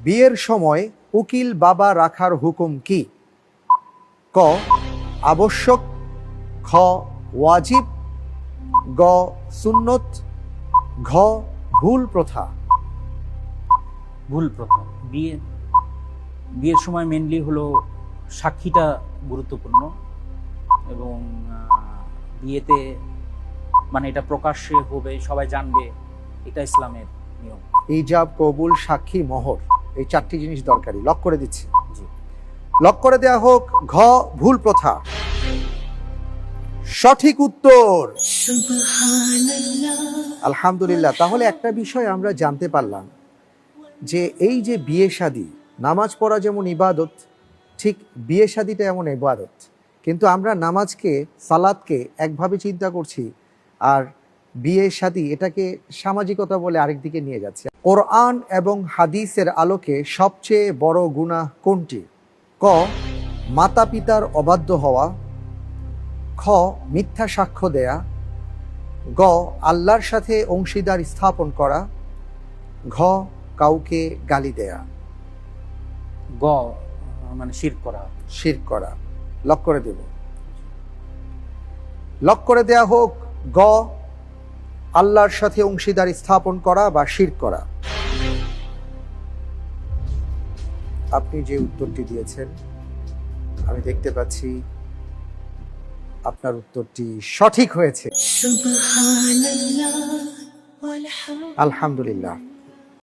বিয়ের সময় উকিল বাবা রাখার হুকুম কি? ক আবশ্যক, খ ওয়াজিব, গ সুন্নত, ঘ ভুল প্রথা। ভুল প্রথা। বিয়ের সময় মেনলি হলো সাক্ষীটা গুরুত্বপূর্ণ, এবং বিয়েতে মানে এটা প্রকাশ্যে হবে, সবাই জানবে, এটা ইসলামের নিয়ম। ইজাব, কবুল, সাক্ষী, মোহর, এই চারটি জিনিস দরকারি। লক করে দিচ্ছি। জি। লক করে দেয়া হোক ঘ ভুল প্রথা। সঠিক উত্তর। আলহামদুলিল্লাহ। তাহলে একটা বিষয় আমরা জানতে পারলাম যে এই যে বিয়ে শাদী, নামাজ পড়া যেমন ইবাদত, ঠিক বিয়ে শাদীটা এমন ইবাদত। কিন্তু আমরা নামাজকে, সালাতকে একভাবে চিন্তা করছি, আর বিয়ে শাদী এটাকে সামাজিকতা বলে আরেক দিকে নিয়ে যাচ্ছে। কোরআন এবং হাদিসের আলোকে সবচেয়ে বড় গুনাহ কোনটি? ক মাতা পিতার অবাধ্য হওয়া, খ মিথ্যা সাক্ষ্য দেয়া, গ আল্লাহর সাথে অংশীদার স্থাপন করা, ঘ কাউকে গালি দেয়া। গ মানে শিরক করা। শিরক করা। লক করে দেব। লক করে দেয়া হোক গ আল্লাহর সাথে অংশীদার স্থাপন করা বা শিরক করা। আপনি যে উত্তরটি দিয়েছেন আমি দেখতে পাচ্ছি আপনার উত্তরটি সঠিক হয়েছে। আলহামদুলিল্লাহ।